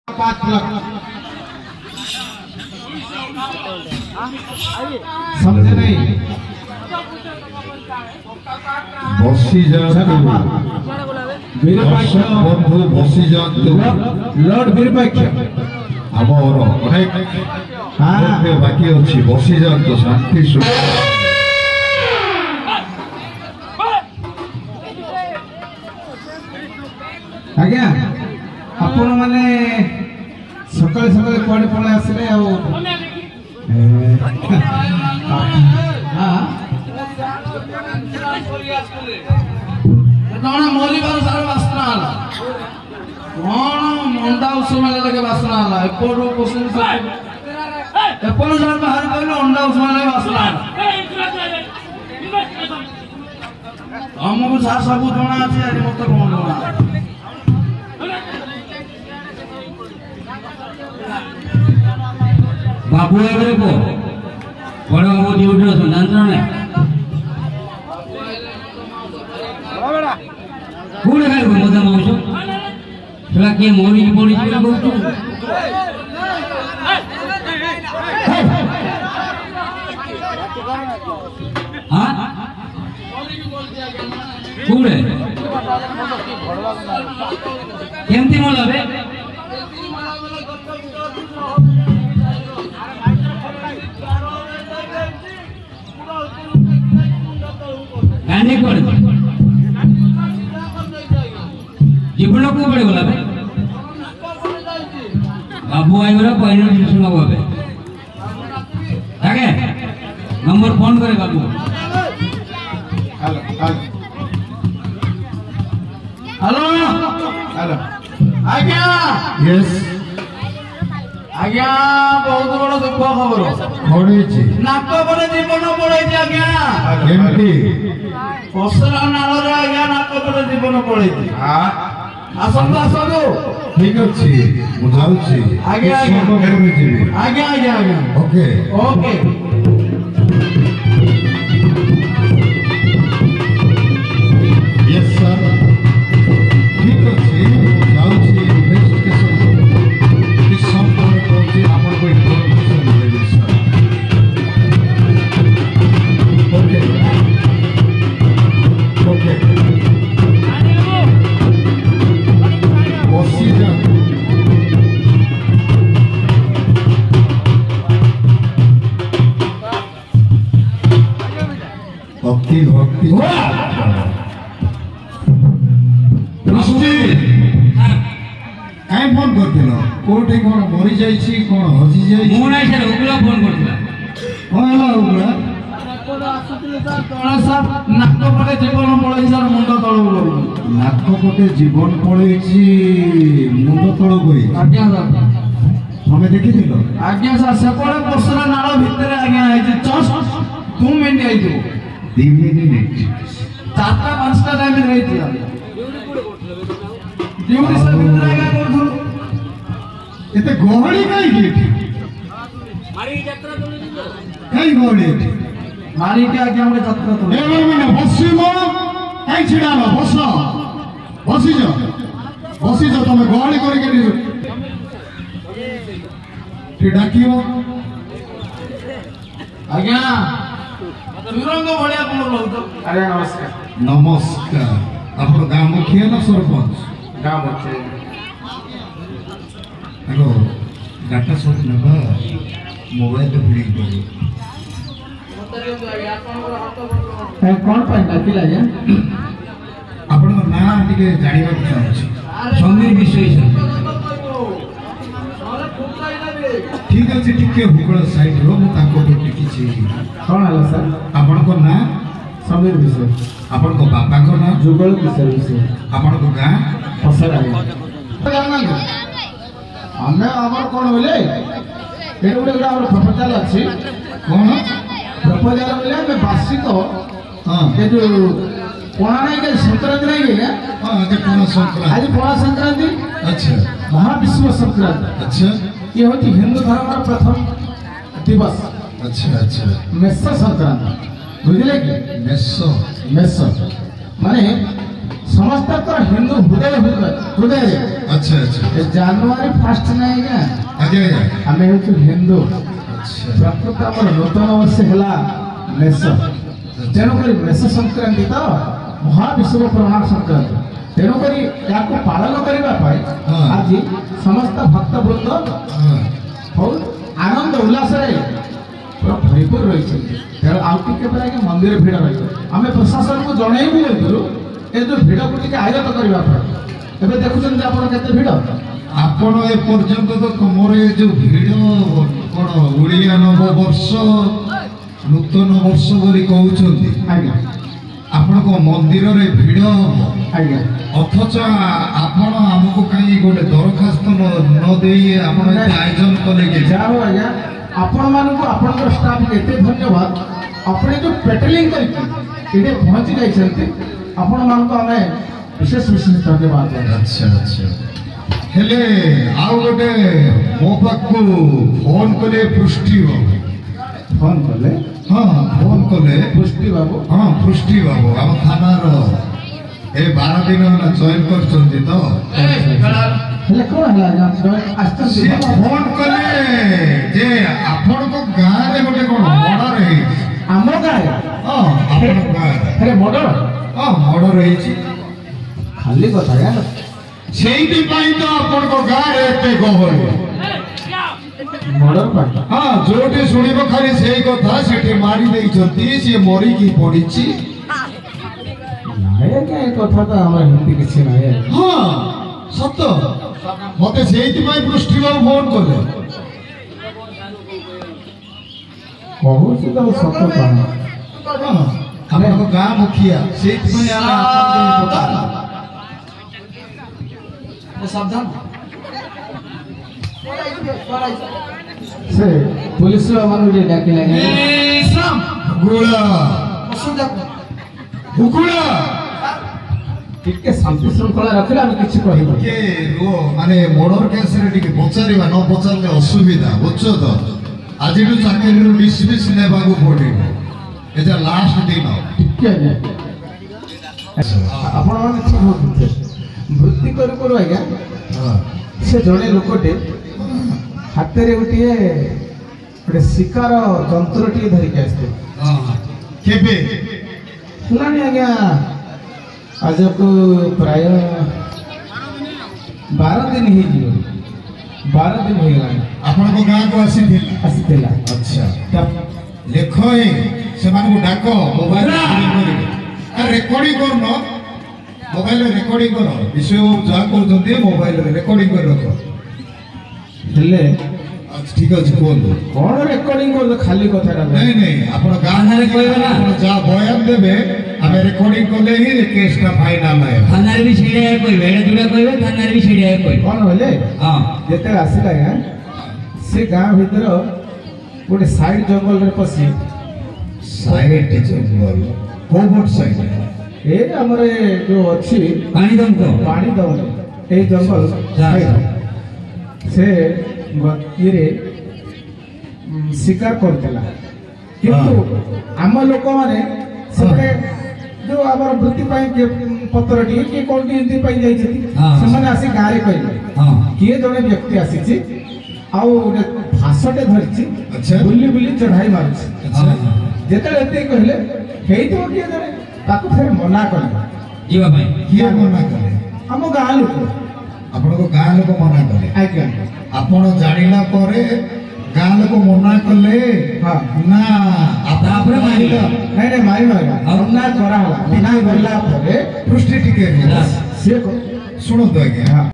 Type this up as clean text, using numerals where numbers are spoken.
5 लाख समझे नहीं बसी जातु बंधु बसी जातु लॉर्ड निरपेक्ष आमर अनेक बाकी अच्छी बसी जातु शांति सुख आज्ञा आपण माने सकाळे सकाळे कोडे पळे आसले आ कौन मोरी बार सारा वासना आला कौन अंडा उसमें लगे वासना आला एपोरो पोषण से एपोरो जन बाहर कर अंडा उसमें लगे वासना आला हमको सार सब जणा अछि आरि मत कोन जणा बाबू एवरे को बड़ बाबू ड्यूटी रो जानत नै कोने खाली मजा माउछ थोड़ा के मोरी पड़ी छिला कहू हां कोने केमती मोला बे गाने कोड जीवन को पड़े बोला बे बाबू आई बरा पहिनो सुना बाबे आगे नंबर फोन करे बाबू हेलो हेलो आज्ञा यस आज्ञा बहुत बड़ दुख खबर खड़ी छी नाक परे जीवन पड़े आज्ञा केमती पसरा नाल रे आज्ञा नाक परे जीवन पड़े हां आसंतु आसंतु ठीक अछि बुझाउछि आज्ञा आज्ञा आज्ञा आज्ञा आज्ञा ओके ओके यस सर ठीक अछि बुझाउछि इन्वेस्टिगेशन इस संपूर्ण कोची आपण को इन्फॉर्मेशन देबी सर ओके ओके बसी जा भक्ति भक्ति काई फोन करथिल कोठे कोन मरि जाई छी कोन हजी जाई मु नै सर उगला फोन करथिला होला उगला तोड़ा सब नाक परे जीवन पड़े सर मुंड तळ गलो नाक कोटे जीवन पड़े छी मुंड तळ गई आज्ञा सर हमें देखिथिल आज्ञा सर सेपड़े पसरा नाल भितरे आज्ञा है जस्ट 2 मिनिट आइतो 2 मिनिट 4टा 5टा टाइम रे रहिथिला ड्यूटी सर भितरे आज्ञा करथु एते गहळी काई गेठी मारी यात्रा चली दिलो काई गहळी मारी के आज्ञा हमरे यात्रा तो ए मैंने बसिमो काई छिडालो बसो बसी जा तमे गहळी करी के के डाकियो आज्ञा तुरंग बढ़िया कोन लउतो अरे नमस्कार नमस्कार आपण गांव मुखिया ना सरपंच गांव मुखिया हेलो डाटा सब नबा मोबाइल पे फिलिंग करो कौन पाइन डाकिला जे आपण ना टिके जानिबा चाहछि समीर विश्व ठीक अछि टिके हुकड़ा साइड रो मु ताको टिकी छी कौन हला सर आपण को ना समीर विषय आपण को बापा को ना जुगल किशोर विषय आपण को गां पसरा हमें आमर कोन होले एटे गुडे गुडा हमर प्रपोजल अछि कोन प्रपोजल बोले हमें वार्षिक हां ये जो पुराने के संक्रांति नहीं है हां जे कोन संक्रांति आज पौष संक्रांति अच्छा महाविश्व संक्रांति अच्छा ये होती हिंदू धर्म का प्रथम दिवस अच्छा अच्छा मेष संक्रांति बुझले कि मेष मेष माने ସମସ୍ତଙ୍କର ହିନ୍ଦୁ ହୃଦୟ ଆଚ୍ଛା ଆଚ୍ଛା ଜାନୁଆରୀ 1 ନାହିଁ ଆଜ୍ଞା ଆଜ୍ଞା ଆଜ୍ଞା ଆମେ ହେଉଛୁ ହିନ୍ଦୁ ଆଚ୍ଛା ପ୍ରକୃତ ଆମର ନୂତନ ବର୍ଷ ହେଲା ମେଷ ତେଣୁକରି ମେଷ ସଂକ୍ରାନ୍ତି ତ ମହାବିଷୁବ ପ୍ରମାଣ ସଂକ୍ରାନ୍ତି ତେଣୁକରି ଏହାକୁ ପାଳନ କରିବା ପାଇଁ ହଁ। ଆଜି ସମସ୍ତ ଭକ୍ତବୃନ୍ଦ ହଁ ବହୁତ ଆନନ୍ଦ ଉଲ୍ଲାସରେ ପୁରା ଭରିପୁର ରହିଛନ୍ତି ତେଣୁ ଆଉ ଟିକେ ପରେ ଆଜ୍ଞା ମନ୍ଦିର ଭିଡ଼ ରହିବ ଆମେ ପ୍ରଶାସନକୁ ଜଣେଇବୁ ଯାଇଥିଲୁ ଏ ଯେଉଁ ଭିଡ଼କୁ ଟିକେ ଆୟତ କରିବା ପାଇଁ ଏବେ ଦେଖୁଛନ୍ତି ଆପଣ କେତେ ଭିଡ଼ ଆପଣ ଏ ପର୍ଯ୍ୟନ୍ତ ତ ତମର ଏ ଯୋଉ ଭିଡ଼ କଣ ଓଡ଼ିଆ ନବବର୍ଷ ନୂତନ ବର୍ଷ ବୋଲି କହୁଛନ୍ତି ଆଜ୍ଞା ଆପଣଙ୍କ ମନ୍ଦିରରେ ଭିଡ଼ ହବ ଆଜ୍ଞା ଅଥଚ ଆପଣ ଆମକୁ କାହିଁ ଗୋଟେ ଦରଖାସ୍ତ ନ ଦେଇ ଆପଣ ଏତେ ଆୟୋଜନ କଲେ କି ଯାହା ହଉ ଆଜ୍ଞା ଆପଣମାନଙ୍କୁ ଆପଣଙ୍କର ଷ୍ଟାଫ୍ ଏତେ ଧନ୍ୟବାଦ ଆପଣ ଯେଉଁ ପେଟ୍ରୋଲିଂ କରିକି ଏଠି ପହଞ୍ଚି ଯାଇଛନ୍ତି ଆପଣମାନଙ୍କୁ ଆମେ ବିଶେଷ ଧନ୍ୟବାଦ ଆଚ୍ଛା ଆଚ୍ଛା ହେଲେ ଆଉ ଗୋଟେ ମୋ ପାଖକୁ ଫୋନ କଲେ ପୃଷ୍ଟି ବାବୁ ଫୋନ୍ କଲେ ହଁ ଫୋନ କଲେ ପୃଷ୍ଟି ବାବୁ ହଁ ପୃଷ୍ଟି ବାବୁ ଆମ ଥାନାର ଏ 12 ଦିନ ହେଲା ଜଏନ୍ କରିଛନ୍ତି ତ ହେଲେ କ'ଣ ହେଲା ଆଜ୍ଞା ଆସିଛନ୍ତି ସିଏ ଫୋନ କଲେ ଯେ ଆପଣଙ୍କ ଗାଁରେ ଗୋଟେ କ'ଣ ମର୍ଡର ହେଇଛି ଆମ ଗାଁରେ ହଁ ଆପଣଙ୍କ ଗାଁରେ ହେଲେ ମର୍ଡର ହଁ ମର୍ଡର ହେଇଛି ଖାଲି କଥା ଆଜ୍ଞା ସେଇଥିପାଇଁ ତ ଆପଣଙ୍କ ଗାଁରେ ଏତେ ଗହଳି ମର୍ଡର ପାଇଁ ହଁ ଯୋଉଠି ଶୁଣିବ ଖାଲି ସେଇ କଥା ସେଠି ମାରି ଦେଇଛନ୍ତି ସିଏ ମରିକି ପଡିଛି ନାଇଁ ଆଜ୍ଞା ଏ କଥା ତ ଆମର ଏମିତି କିଛି ନାହିଁ ହଁ ସତ ମତେ ସେଇଥିପାଇଁ ପୃଷ୍ଟି ବାବୁ ଫୋନ କଲେ କହୁଛି ତ ସତ କ'ଣ ହଁ ଆପଣଙ୍କ ଗାଁ ମୁଖିଆ ସେଇଥିପାଇଁ ଆମେ ଆପଣଙ୍କୁ ଏ କଥା ସାବଧାନ ସେ ପୁଲିସ ମାନଙ୍କୁ ଟିକେ ଡାକିଲେ ଗୁଳା ହୁକୁଳା ଟିକେ ଶାନ୍ତି ଶୃଙ୍ଖଳା ରଖିଲେ ଆମେ କିଛି କହିବୁ ଟିକେ ରୁହ ମାନେ ମର୍ଡର କେସରେ ଟିକେ ପଚାରିବା ନ ପଚାରିଲେ ଅସୁବିଧା ବୁଝଛ ତ ଆଜିଠୁ ଚାକିରିରୁ ଡିସମିସ୍ ନେବାକୁ ପଡିବ ଏଟା ଲାଷ୍ଟ ଦିନ ଟିକେ ଆଜ୍ଞା ଆପଣମାନେ ଠିକ କହୁଛନ୍ତି ବୃତ୍ତି କରୁ କରୁ ଆଜ୍ଞା ହଁ ସେ ଜଣେ ଲୋକଟେ ହାତରେ ଗୋଟେ ଶିକାର ଯନ୍ତ୍ରଟିଏ ଧରିକି ଆସିଥିଲେ କେବେ ହେଲାଣି ଆଜ୍ଞା ଆଜକୁ ପ୍ରାୟ 12 ଦିନ ହେଇଯିବ 12 ଦିନ ହେଇଗଲାଣି ଆପଣଙ୍କ ଗାଁକୁ ଆସିଥିଲା ଆଚ୍ଛା ତା- ଲେଖ ହିଁ ସେମାନଙ୍କୁ ଡାକ ମୋବାଇଲ ରେକର୍ଡିଂ କରୁନ ମୋବାଇଲରେ ରେକର୍ଡିଂ କର ବିଷୟ ଯାହା କରୁଛନ୍ତି ମୋବାଇଲରେ ରେକର୍ଡିଂ କରି ରଖ ହେଲେ ଆଚ୍ଛା, ଠିକ ଅଛି କୁହନ୍ତୁ କ'ଣ ରେକର୍ଡିଂ କରୁଛ ଖାଲି କଥାଟା ନାଇଁ ନାଇଁ ଆପଣ ଗାଁ ଥାନାରେ କହିବେ ନା। ଆପଣ ଯାହା ବୟାନ ଦେବେ ଆମେ ରେକର୍ଡିଂ କଲେ ହିଁ କେସଟା ଫାଇନାଲ ହେବ ଥାନାରେ ବି ସେଇଟା କହିବେ ଏଇଟା ଯୋଉଟା କହିବେ ଥାନାରେ ବି ସେଇଟା କହିବେ କ'ଣ ହେଲେ ହଁ ଯେତେବେଳେ ଆସିଲା ଆଜ୍ଞା ସେ ଗାଁ ଭିତର ଗୋଟେ ସାଇଡ୍ ଜଙ୍ଗଲରେ ପଶି ସାଇଡ ଜଙ୍ଗଲ କୋଉ ପଟ ସାଇଡ ଏ ଆମର ଏ ଯୋଉ ଅଛି ପାଣି ଦମକ ପାଣି ଦଉନି ଏଇ ଜଙ୍ଗଲ ଯା। side ସେ ଇଏରେ ଶିକାର କରୁଥିଲା କିନ୍ତୁ ଆମ ଲୋକମାନେ ସେପଟେ ଯୋଉ ଆମର ବୃତ୍ତି ପାଇଁ କିଏ ପତ୍ର ଟିକେ କିଏ କ'ଣ ଟିକେ ଏମିତି ପାଇଁ ଯାଇଛନ୍ତି ହଁ। ସେମାନେ ଆସି ଗାଁରେ କହିଲେ ହଁ କିଏ ଜଣେ ବ୍ୟକ୍ତି ଆସିଛି ଆଉ ଗୋଟେ ଫାସଟେ ଧରିଛି ଆଚ୍ଛା। ବୁଲି ବୁଲି ଚଢ଼ାଇ ମାରୁଛି ହଁ ଯେତେବେଳେ ଏତିକି କହିଲେ ହେଇଥିବ କିଏ ଜଣେ ତାକୁ ଫେର ମନା କଲେ ଯିବା ପାଇଁ କିଏ ମନା କଲେ ଆମ ଗାଁ ଲୋକ ଆପଣଙ୍କ ଗାଁ ଲୋକ ମନା କଲେ ଆଜ୍ଞା ଆପଣ ଜାଣିଲା ପରେ ଗାଁ ଲୋକ ମନା କଲେ ହଁ। ନା ତାପରେ ମାରିଲ। ନାଇଁ ନାଇଁ ମାରିନ ଆଜ୍ଞା ଆଉ? ମନା କରାହେଲା ମନା କଲା ପରେ ପୃଷ୍ଟି ଟିକେ ସିଏ ଶୁଣନ୍ତୁ ଆଜ୍ଞା ହଁ